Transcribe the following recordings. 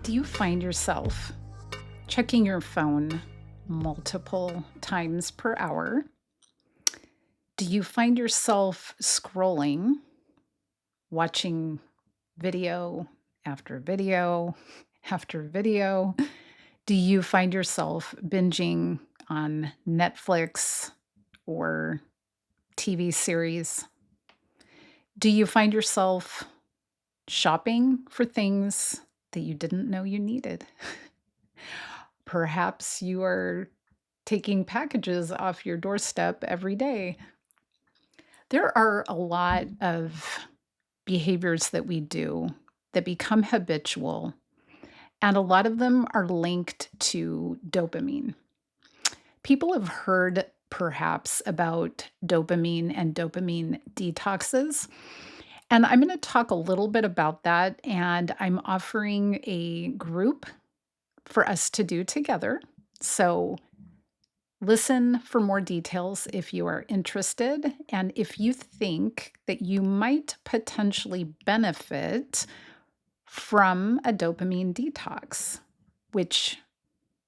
Do you find yourself checking your phone multiple times per hour? Do you find yourself scrolling, watching video after video after video? Do you find yourself binging on Netflix or TV series? Do you find yourself shopping for things that you didn't know you needed? Perhaps you are taking packages off your doorstep every day. There are a lot of behaviors that we do that become habitual, and a lot of them are linked to dopamine. People have heard perhaps about dopamine and dopamine detoxes, and I'm going to talk a little bit about that. And I'm offering a group for us to do together. So listen for more details if you are interested, and if you think that you might potentially benefit from a dopamine detox, which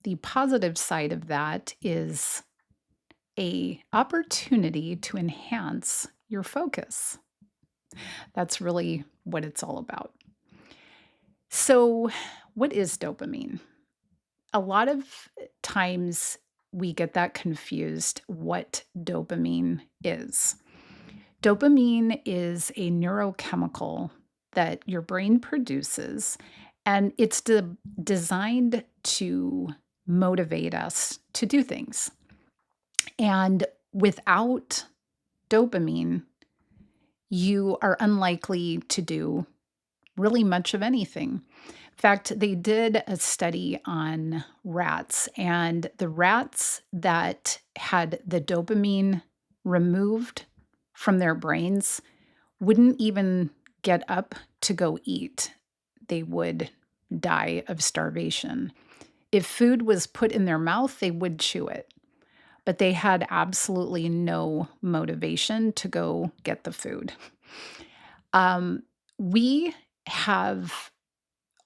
the positive side of that is a opportunity to enhance your focus. That's really what it's all about. So, what is dopamine? A lot of times we get that confused what dopamine is. Dopamine is a neurochemical that your brain produces, and it's designed to motivate us to do things. And without dopamine, you are unlikely to do really much of anything. In fact, they did a study on rats, and the rats that had the dopamine removed from their brains wouldn't even get up to go eat. They would die of starvation. If food was put in their mouth, they would chew it, but they had absolutely no motivation to go get the food. We have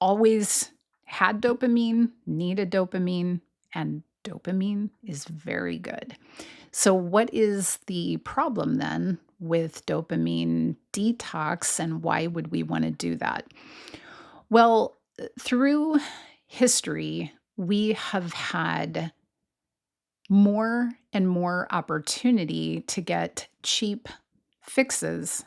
always had dopamine, needed dopamine, and dopamine is very good. So, what is the problem then with dopamine detox, and why would we want to do that? Well, through history, we have had more and more opportunity to get cheap fixes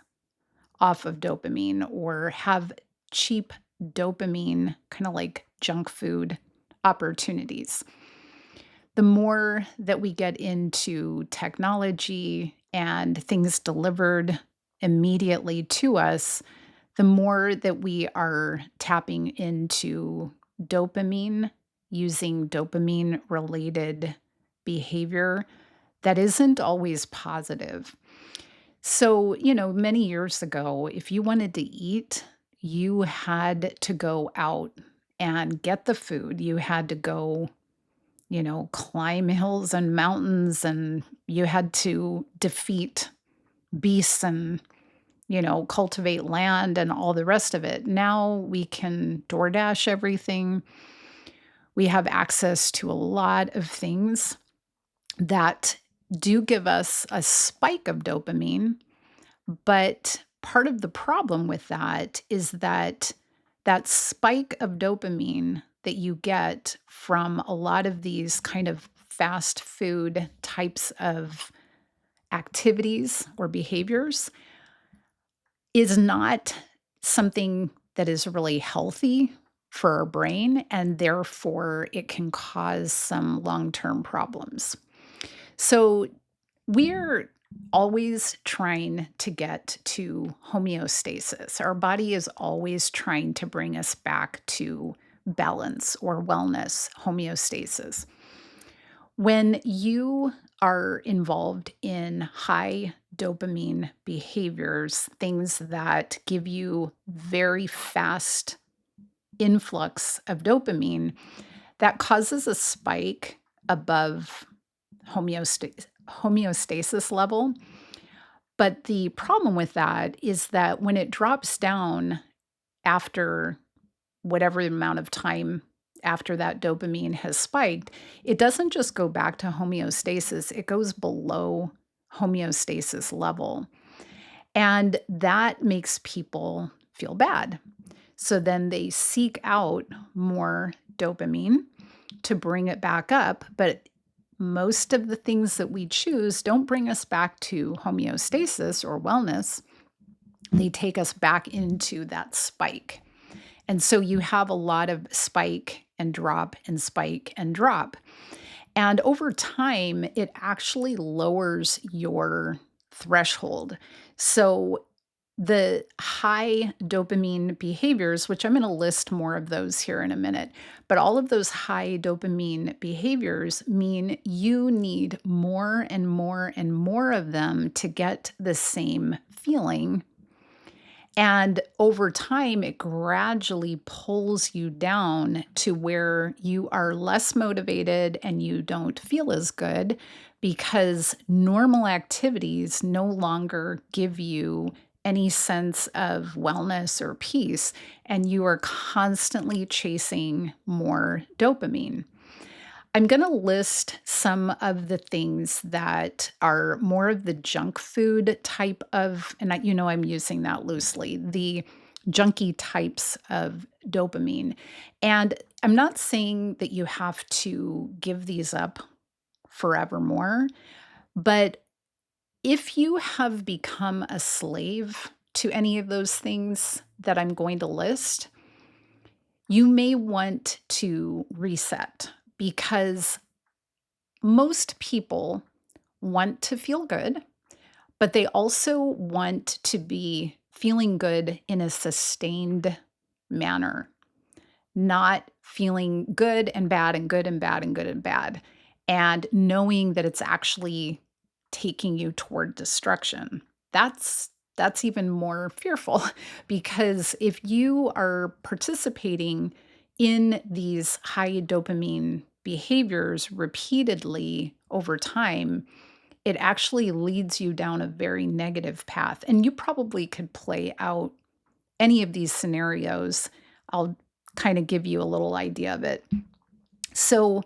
off of dopamine or have cheap dopamine, kind of like junk food opportunities. The more that we get into technology and things delivered immediately to us, the more that we are tapping into dopamine, using dopamine related behavior that isn't always positive. So, many years ago, if you wanted to eat, you had to go out and get the food. You had to go, climb hills and mountains, and you had to defeat beasts and, cultivate land and all the rest of it. Now we can DoorDash everything. We have access to a lot of things that do give us a spike of dopamine, but part of the problem with that is that that spike of dopamine that you get from a lot of these kind of fast food types of activities or behaviors is not something that is really healthy for our brain, and therefore it can cause some long-term problems. So we're always trying to get to homeostasis. Our body is always trying to bring us back to balance or wellness, homeostasis. When you are involved in high dopamine behaviors, things that give you very fast influx of dopamine, that causes a spike above homeostasis level. But the problem with that is that when it drops down after whatever amount of time after that dopamine has spiked, it doesn't just go back to homeostasis, it goes below homeostasis level. And that makes people feel bad. So then they seek out more dopamine to bring it back up. But most of the things that we choose don't bring us back to homeostasis or wellness. They take us back into that spike. And so you have a lot of spike and drop and spike and drop. And over time, it actually lowers your threshold. So the high dopamine behaviors, which I'm going to list more of those here in a minute, but all of those high dopamine behaviors mean you need more and more and more of them to get the same feeling. And over time, it gradually pulls you down to where you are less motivated and you don't feel as good because normal activities no longer give you any sense of wellness or peace, and you are constantly chasing more dopamine. I'm going to list some of the things that are more of the junk food type of, and I'm using that loosely, the junky types of dopamine. And I'm not saying that you have to give these up forevermore, but if you have become a slave to any of those things that I'm going to list, you may want to reset because most people want to feel good, but they also want to be feeling good in a sustained manner, not feeling good and bad and good and bad and good and bad, and knowing that it's actually taking you toward destruction. That's even more fearful because if you are participating in these high dopamine behaviors repeatedly over time, it actually leads you down a very negative path. And you probably could play out any of these scenarios. I'll kind of give you a little idea of it. So,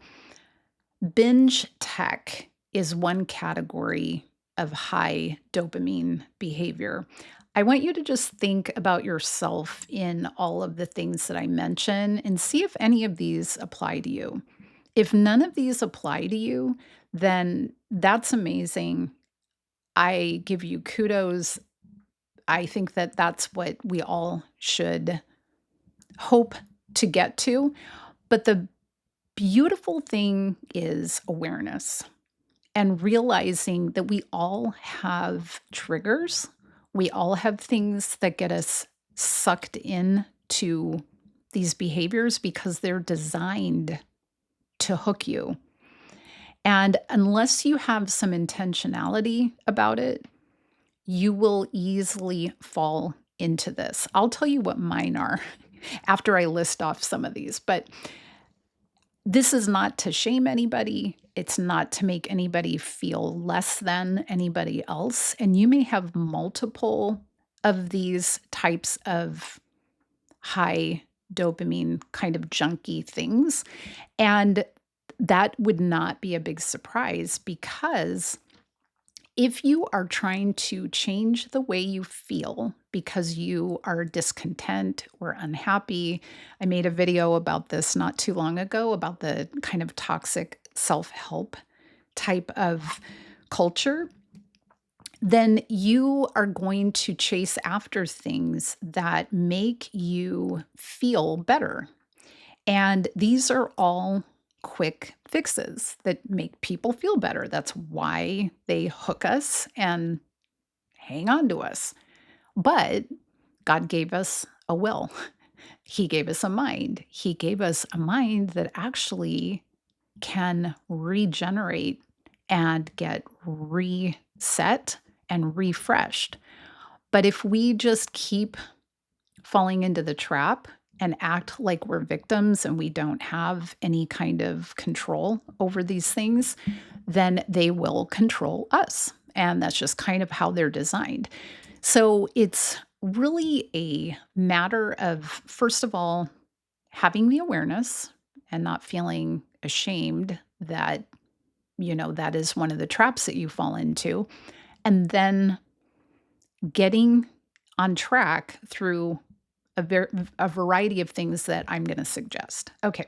binge tech is one category of high dopamine behavior. I want you to just think about yourself in all of the things that I mention and see if any of these apply to you. If none of these apply to you, then that's amazing. I give you kudos. I think that that's what we all should hope to get to. But the beautiful thing is awareness and realizing that we all have triggers. We all have things that get us sucked in to these behaviors because they're designed to hook you. And unless you have some intentionality about it, you will easily fall into this. I'll tell you what mine are after I list off some of these, but this is not to shame anybody. It's not to make anybody feel less than anybody else. And you may have multiple of these types of high dopamine kind of junky things. And that would not be a big surprise because if you are trying to change the way you feel because you are discontent or unhappy, I made a video about this not too long ago about the kind of toxic self-help type of culture, then you are going to chase after things that make you feel better. And these are all quick fixes that make people feel better. That's why they hook us and hang on to us. But God gave us a will. He gave us a mind. He gave us a mind that actually can regenerate and get reset and refreshed. But if we just keep falling into the trap and act like we're victims and we don't have any kind of control over these things, then they will control us. And that's just kind of how they're designed. So it's really a matter of, first of all, having the awareness and not feeling ashamed that, that is one of the traps that you fall into, and then getting on track through a variety of things that I'm going to suggest. Okay,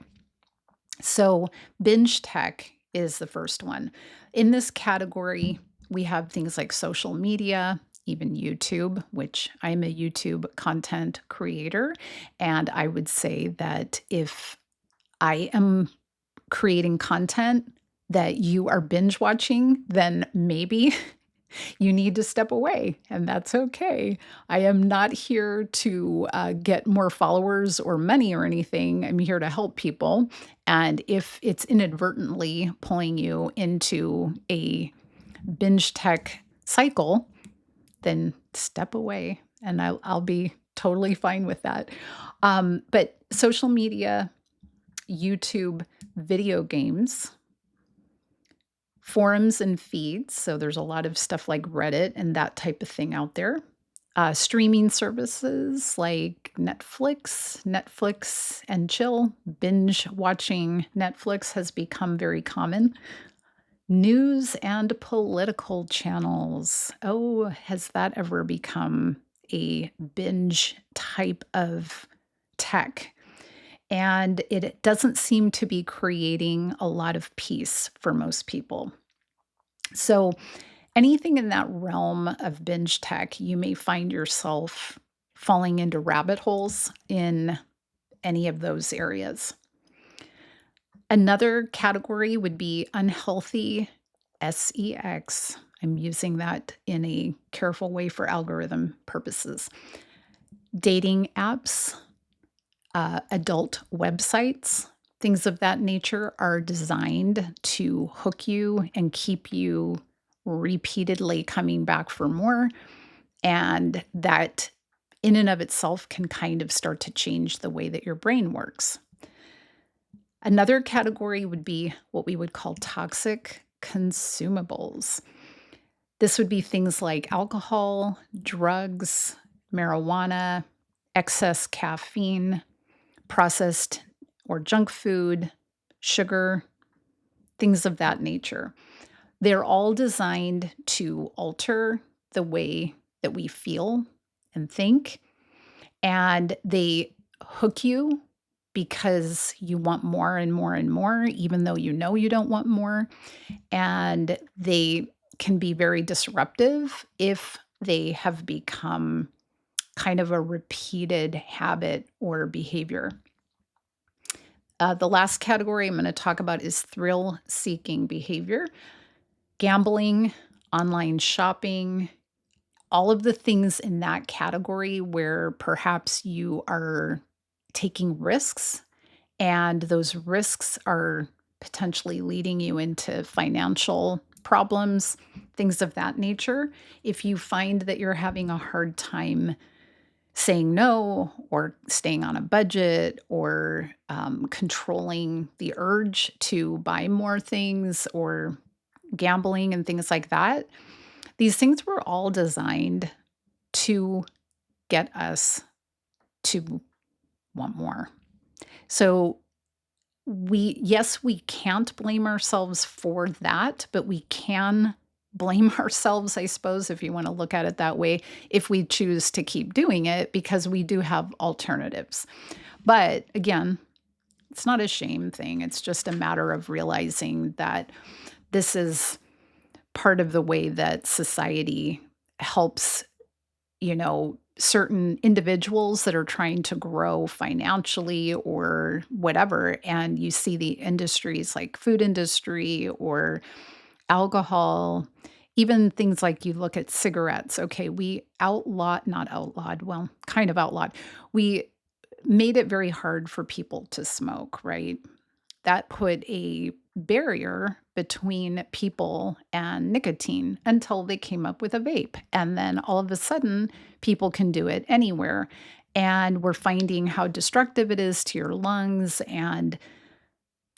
so binge tech is the first one. In this category, we have things like social media, even YouTube, which I'm a YouTube content creator. And I would say that if I am creating content that you are binge watching, then maybe you need to step away, and that's okay. I am not here to get more followers or money or anything. I'm here to help people. And if it's inadvertently pulling you into a binge tech cycle, then step away, and I'll be totally fine with that. But social media, YouTube, video games, forums and feeds, so there's a lot of stuff like Reddit and that type of thing out there. Streaming services like Netflix and chill, binge watching Netflix has become very common. News and political channels. Oh, has that ever become a binge type of tech? And it doesn't seem to be creating a lot of peace for most people. So, anything in that realm of binge tech, you may find yourself falling into rabbit holes in any of those areas. Another category would be unhealthy sex. I'm using that in a careful way for algorithm purposes. Dating apps, adult websites, things of that nature are designed to hook you and keep you repeatedly coming back for more. And that, in and of itself, can kind of start to change the way that your brain works. Another category would be what we would call toxic consumables. This would be things like alcohol, drugs, marijuana, excess caffeine, processed or junk food, sugar, things of that nature. They're all designed to alter the way that we feel and think, and they hook you because you want more and more and more, even though you know you don't want more. And they can be very disruptive if they have become kind of a repeated habit or behavior. The last category I'm going to talk about is thrill seeking behavior, gambling, online shopping, all of the things in that category where perhaps you are taking risks and those risks are potentially leading you into financial problems, things of that nature. If you find that you're having a hard time saying no or staying on a budget or controlling the urge to buy more things or gambling and things like that, these things were all designed to get us to want more. So yes, we can't blame ourselves for that, but we can blame ourselves, I suppose, if you want to look at it that way, if we choose to keep doing it, because we do have alternatives. But again, it's not a shame thing. It's just a matter of realizing that this is part of the way that society helps, certain individuals that are trying to grow financially or whatever. And you see the industries like food industry or alcohol, even things like you look at cigarettes. Okay, we not outlawed, well, kind of outlawed. We made it very hard for people to smoke, right? That put a barrier between people and nicotine until they came up with a vape. And then all of a sudden, people can do it anywhere. And we're finding how destructive it is to your lungs. And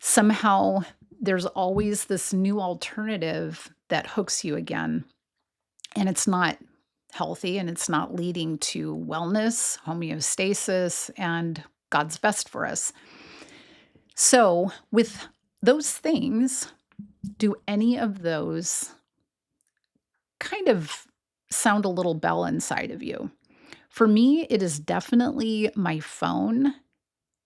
somehow there's always this new alternative that hooks you again. And it's not healthy and it's not leading to wellness, homeostasis, and God's best for us. So, with those things, do any of those kind of sound a little bell inside of you? For me, it is definitely my phone,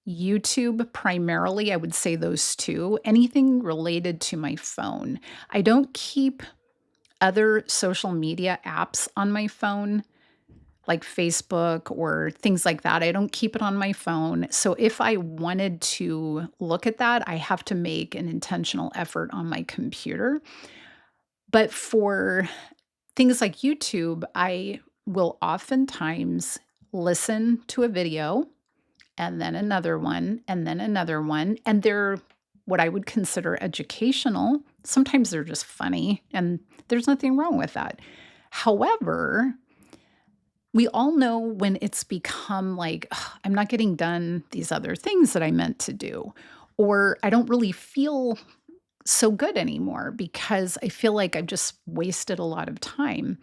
YouTube primarily, I would say those 2, anything related to my phone. I don't keep other social media apps on my phone, like Facebook or things like that. I don't keep it on my phone. So if I wanted to look at that, I have to make an intentional effort on my computer. But for things like YouTube, I will oftentimes listen to a video and then another one and then another one. And they're what I would consider educational. Sometimes they're just funny, and there's nothing wrong with that. However, we all know when it's become like, "Ugh, I'm not getting done these other things that I meant to do, or I don't really feel so good anymore because I feel like I've just wasted a lot of time,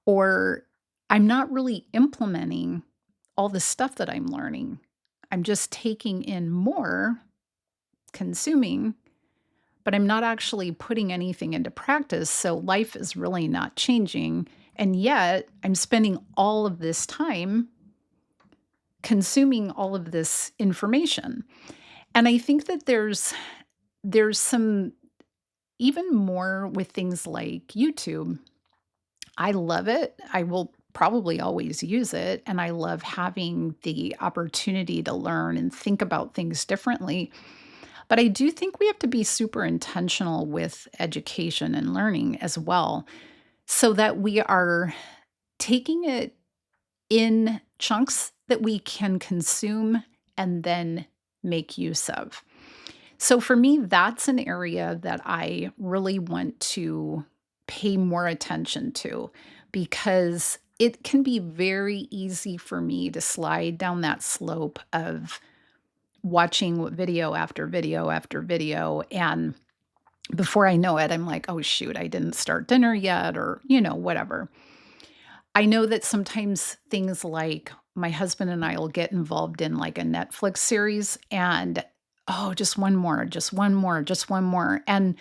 or I'm not really implementing all the stuff that I'm learning. I'm just taking in more, consuming, but I'm not actually putting anything into practice. So life is really not changing. And yet I'm spending all of this time consuming all of this information. And I think that there's some even more with things like YouTube. I love it. I will probably always use it. And I love having the opportunity to learn and think about things differently. But I do think we have to be super intentional with education and learning as well, so that we are taking it in chunks that we can consume and then make use of. So for me, that's an area that I really want to pay more attention to, because it can be very easy for me to slide down that slope of watching video after video after video. And before I know it, I'm like, oh, shoot, I didn't start dinner yet, or, whatever. I know that sometimes things like my husband and I will get involved in like a Netflix series, and oh, just one more, just one more, just one more. And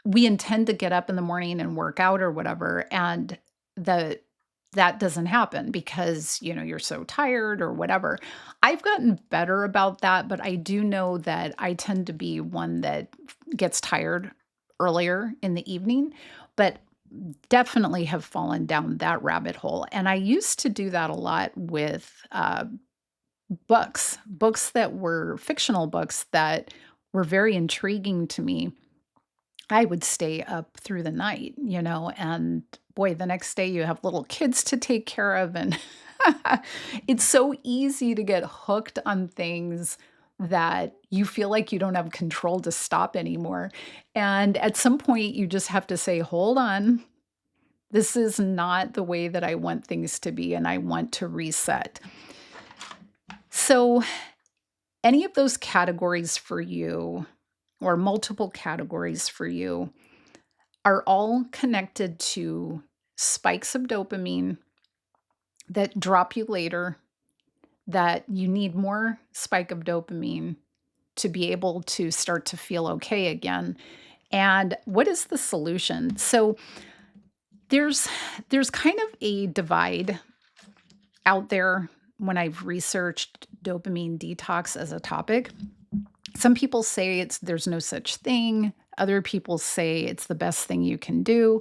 we intend to get up in the morning and work out or whatever. And the that doesn't happen because, you're so tired or whatever. I've gotten better about that, but I do know that I tend to be one that gets tired earlier in the evening, but definitely have fallen down that rabbit hole. And I used to do that a lot with books that were fictional books that were very intriguing to me. I would stay up through the night, and boy, the next day you have little kids to take care of. And it's so easy to get hooked on things that you feel like you don't have control to stop anymore. And at some point, you just have to say, hold on, this is not the way that I want things to be, and I want to reset. So, any of those categories for you, or multiple categories for you, are all connected to spikes of dopamine that drop you later, that you need more spike of dopamine to be able to start to feel okay again. And what is the solution? So there's kind of a divide out there when I've researched dopamine detox as a topic. Some people say there's no such thing. Other people say it's the best thing you can do.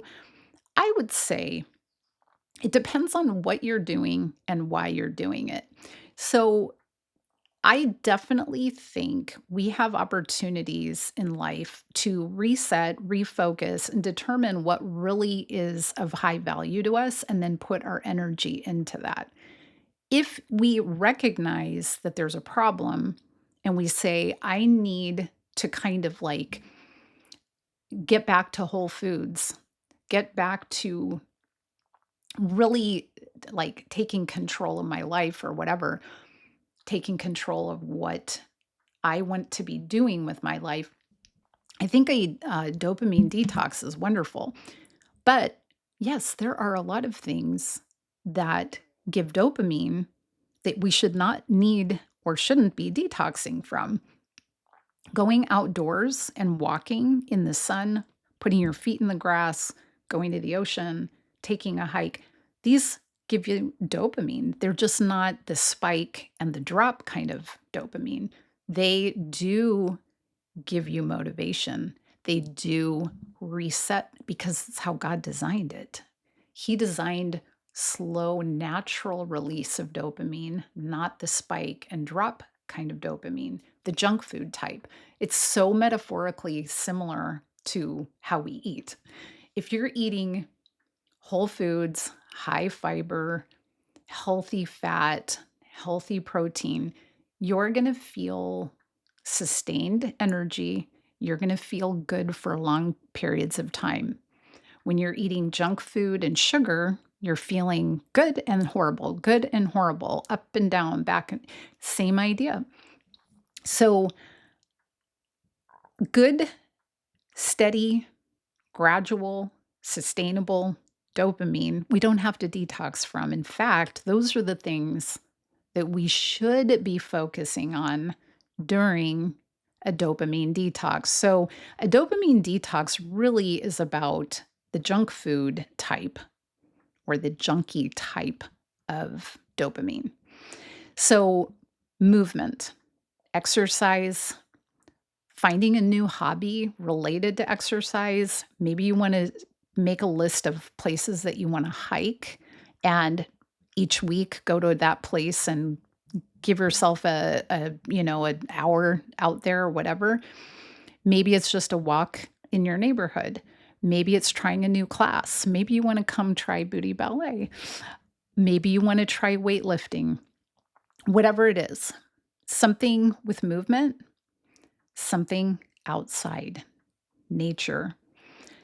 I would say it depends on what you're doing and why you're doing it. So I definitely think we have opportunities in life to reset, refocus, and determine what really is of high value to us, and then put our energy into that. If we recognize that there's a problem and we say, I need to kind of like get back to whole foods, get back to really like taking control of my life or whatever, taking control of what I want to be doing with my life. I think a dopamine detox is wonderful. But yes, there are a lot of things that give dopamine that we should not need or shouldn't be detoxing from. Going outdoors and walking in the sun, putting your feet in the grass, going to the ocean, taking a hike, these give you dopamine. They're just not the spike and the drop kind of dopamine. They do give you motivation. They do reset because it's how God designed it. He designed slow, natural release of dopamine, not the spike and drop kind of dopamine, the junk food type. It's so metaphorically similar to how we eat. If you're eating whole foods, high fiber, healthy fat, healthy protein, you're going to feel sustained energy. You're going to feel good for long periods of time. When you're eating junk food and sugar, you're feeling good and horrible, up and down, back. Same idea. So, good, steady, gradual, sustainable dopamine, we don't have to detox from. In fact, those are the things that we should be focusing on during a dopamine detox. So, a dopamine detox really is about the junk food type or the junky type of dopamine. So, movement, exercise, finding a new hobby related to exercise. Maybe you want to make a list of places that you want to hike and each week go to that place and give yourself an hour out there or whatever. Maybe it's just a walk in your neighborhood. Maybe it's trying a new class. Maybe you want to come try booty ballet. Maybe you want to try weightlifting. Whatever it is, something with movement, something outside, nature,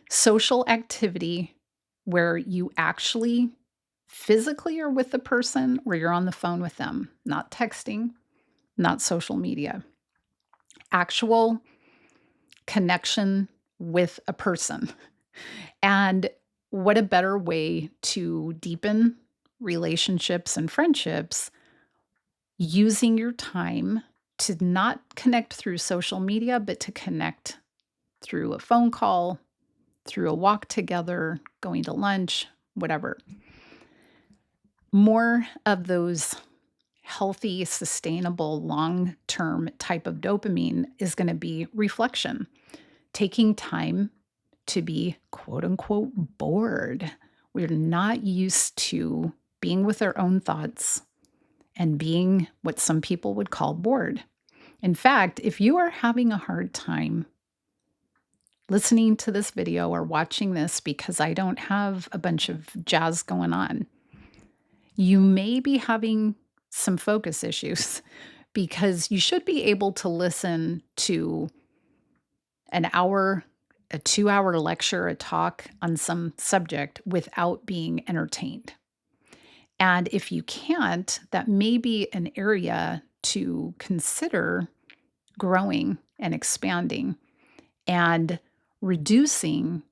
social activity where you actually physically are with the person or you're on the phone with them, not texting, not social media, actual connection with a person. And what a better way to deepen relationships and friendships using your time to not connect through social media, but to connect through a phone call, through a walk together, going to lunch, whatever. More of those healthy, sustainable, long term type of dopamine is going to be reflection, taking time to be quote unquote bored. We're not used to being with our own thoughts and being what some people would call bored. In fact, if you are having a hard time listening to this video or watching this because I don't have a bunch of jazz going on, you may be having some focus issues because you should be able to listen to an hour, a 2-hour lecture, a talk on some subject without being entertained. And if you can't, that may be an area to consider growing and expanding and reducing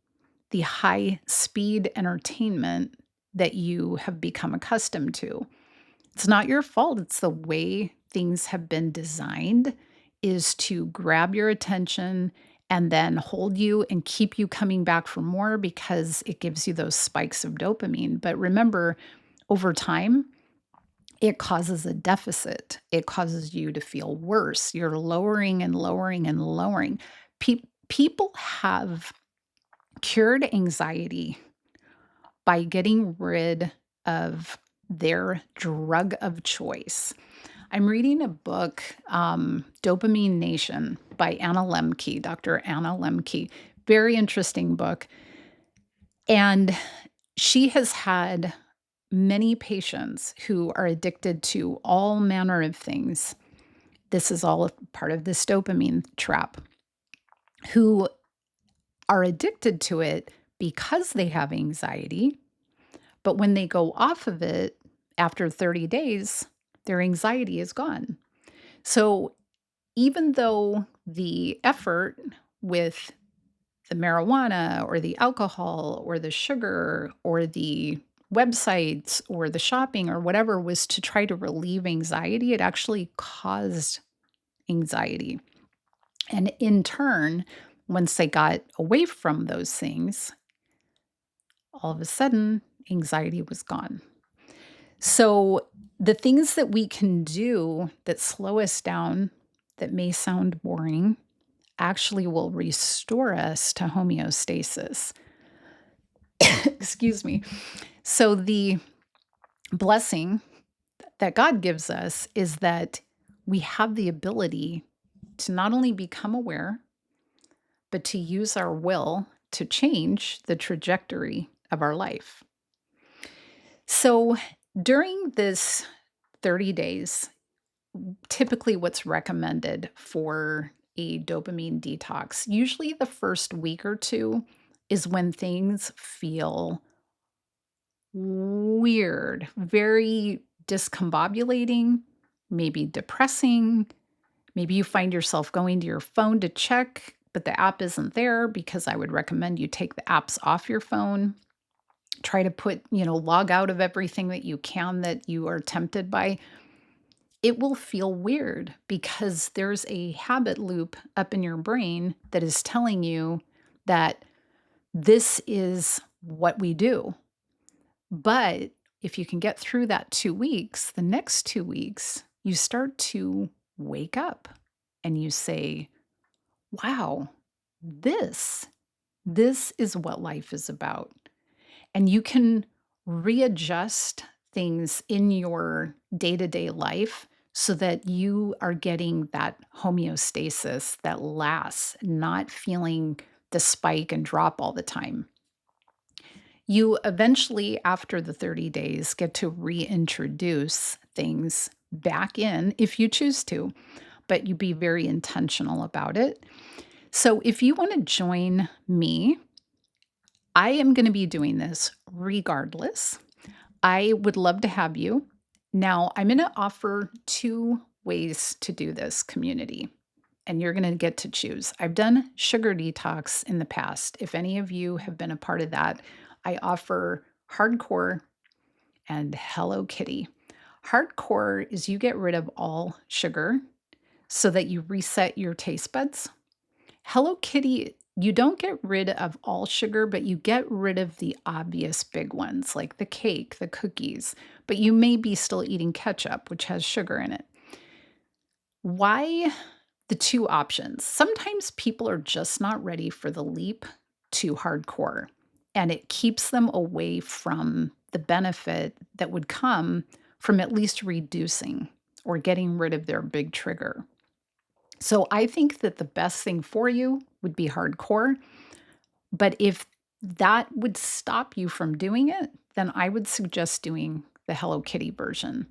the high speed entertainment that you have become accustomed to. It's not your fault. It's the way things have been designed is to grab your attention and then hold you and keep you coming back for more because it gives you those spikes of dopamine. But remember, over time, it causes a deficit. It causes you to feel worse. You're lowering and lowering and lowering. People have cured anxiety by getting rid of their drug of choice. I'm reading a book, Dopamine Nation by Anna Lemke, Dr. Anna Lemke. Very interesting book. And she has had many patients who are addicted to all manner of things. This is all part of this dopamine trap, who are addicted to it because they have anxiety. But when they go off of it after 30 days, their anxiety is gone. So even though the effort with the marijuana or the alcohol or the sugar or the websites or the shopping or whatever was to try to relieve anxiety, it actually caused anxiety. And in turn, once they got away from those things, all of a sudden, anxiety was gone. So, the things that we can do that slow us down, that may sound boring, actually will restore us to homeostasis. Excuse me. So, the blessing that God gives us is that we have the ability to not only become aware, but to use our will to change the trajectory of our life. So, during this 30 days, typically what's recommended for a dopamine detox, usually the first week or two is when things feel weird, very discombobulating, maybe depressing. Maybe you find yourself going to your phone to check, but the app isn't there, because I would recommend you take the apps off your phone. Try to log out of everything that you can that you are tempted by. It will feel weird because there's a habit loop up in your brain that is telling you that this is what we do. But if you can get through that 2 weeks, the next 2 weeks, you start to wake up and you say, wow, this, this is what life is about. And you can readjust things in your day-to-day life so that you are getting that homeostasis that lasts, not feeling the spike and drop all the time. You eventually, after the 30 days, get to reintroduce things back in if you choose to, but you be very intentional about it. So if you want to join me, I am going to be doing this regardless. I would love to have you. Now, I'm going to offer 2 ways to do this community, and you're going to get to choose. I've done sugar detox in the past. If any of you have been a part of that, I offer hardcore and Hello Kitty. Hardcore is you get rid of all sugar so that you reset your taste buds. Hello Kitty, you don't get rid of all sugar, but you get rid of the obvious big ones like the cake, the cookies, but you may be still eating ketchup, which has sugar in it. Why the 2 options? Sometimes people are just not ready for the leap to hardcore, and it keeps them away from the benefit that would come from at least reducing or getting rid of their big trigger. So I think that the best thing for you would be hardcore. But if that would stop you from doing it, then I would suggest doing the Hello Kitty version.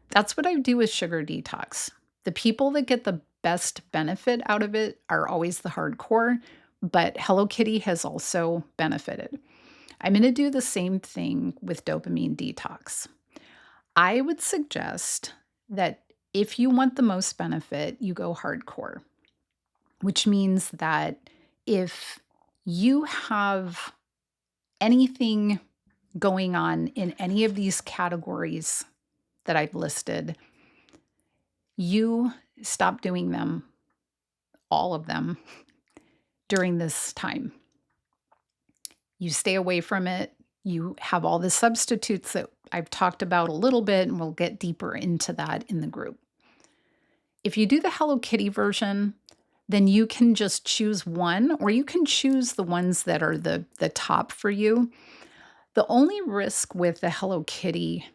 That's what I do with sugar detox. The people that get the best benefit out of it are always the hardcore, but Hello Kitty has also benefited. I'm going to do the same thing with dopamine detox. I would suggest that if you want the most benefit, you go hardcore, which means that if you have anything going on in any of these categories that I've listed, you stop doing them, all of them, during this time. You stay away from it. You have all the substitutes that I've talked about a little bit, and we'll get deeper into that in the group. If you do the Hello Kitty version, then you can just choose one, or you can choose the ones that are the top for you. The only risk with the Hello Kitty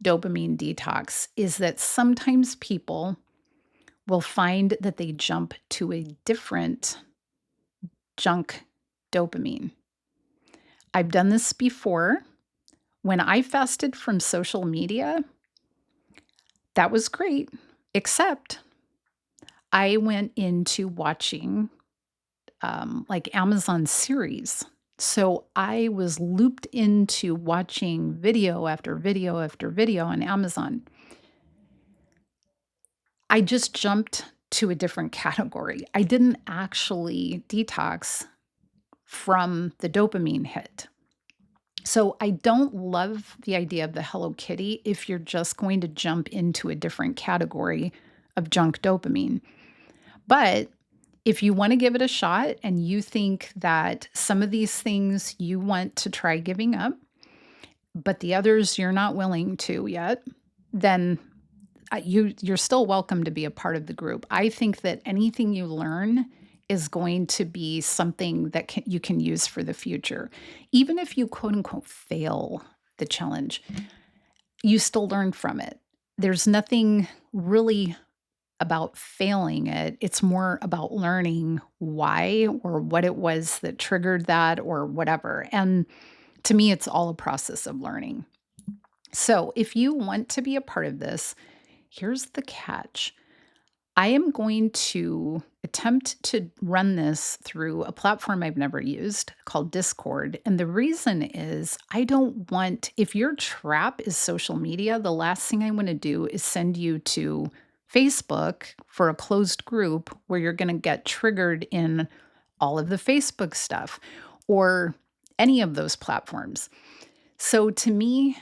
dopamine detox is that sometimes people will find that they jump to a different junk dopamine. I've done this before. When I fasted from social media, that was great, except I went into watching like Amazon series. So I was looped into watching video after video after video on Amazon. I just jumped to a different category. I didn't actually detox from the dopamine hit. So I don't love the idea of the Hello Kitty if you're just going to jump into a different category of junk dopamine. But if you want to give it a shot and you think that some of these things you want to try giving up, but the others you're not willing to yet, then you're still welcome to be a part of the group. I think that anything you learn is going to be something that you can use for the future. Even if you quote unquote fail the challenge, you still learn from it. There's nothing really about failing it. It's more about learning why or what it was that triggered that or whatever. And to me, it's all a process of learning. So if you want to be a part of this, here's the catch. I am going to attempt to run this through a platform I've never used called Discord. And the reason is I don't want, if your trap is social media, the last thing I want to do is send you to Facebook for a closed group where you're going to get triggered in all of the Facebook stuff or any of those platforms. So to me,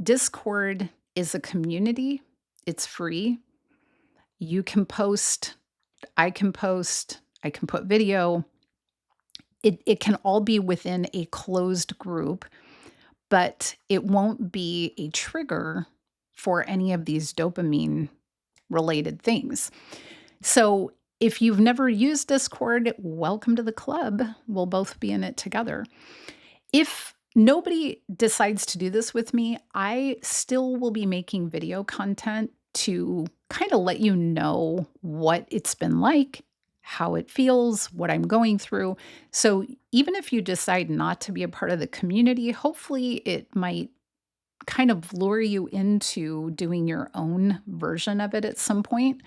Discord is a community, it's free. You can post, I can put video. It can all be within a closed group, but it won't be a trigger for any of these dopamine related things. So if you've never used Discord, welcome to the club. We'll both be in it together. If nobody decides to do this with me, I still will be making video content to kind of let you know what it's been like, how it feels, what I'm going through. So even if you decide not to be a part of the community, hopefully it might kind of lure you into doing your own version of it at some point.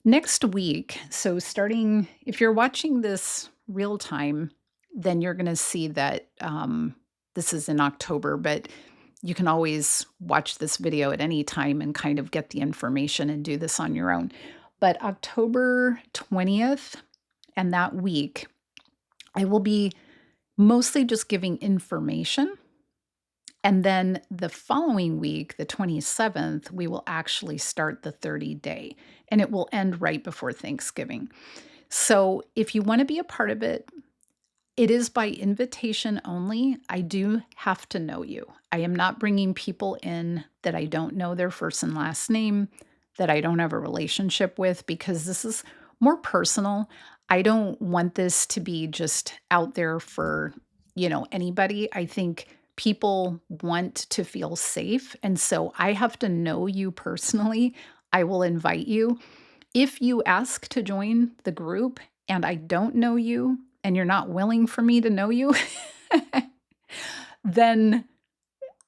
Next week, so starting, if you're watching this real time, then you're going to see that this is in October, but you can always watch this video at any time and kind of get the information and do this on your own. But October 20th and that week, I will be mostly just giving information. And then the following week, the 27th, we will actually start the 30-day and it will end right before Thanksgiving. So if you want to be a part of it, it is by invitation only. I do have to know you. I am not bringing people in that I don't know their first and last name, that I don't have a relationship with, because this is more personal. I don't want this to be just out there for, anybody. I think people want to feel safe. And so I have to know you personally. I will invite you. If you ask to join the group and I don't know you and you're not willing for me to know you, then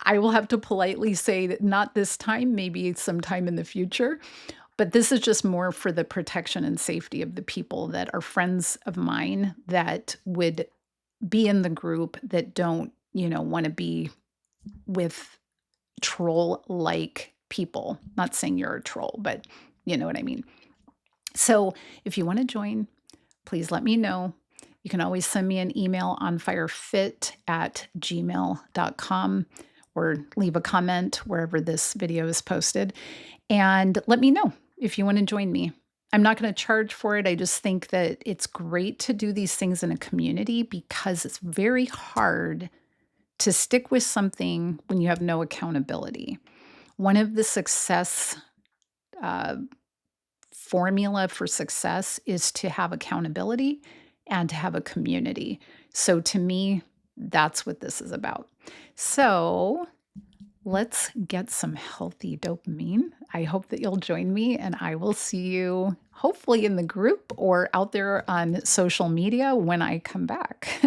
I will have to politely say that not this time, maybe sometime in the future. But this is just more for the protection and safety of the people that are friends of mine that would be in the group that don't, want to be with troll-like people. Not saying you're a troll, but you know what I mean. So if you want to join, please let me know. You can always send me an email on firefit@gmail.com or leave a comment wherever this video is posted. And let me know if you want to join me. I'm not going to charge for it. I just think that it's great to do these things in a community because it's very hard to stick with something when you have no accountability. One of the success formula for success is to have accountability and to have a community. So to me, that's what this is about. So let's get some healthy dopamine. I hope that you'll join me and I will see you hopefully in the group or out there on social media when I come back.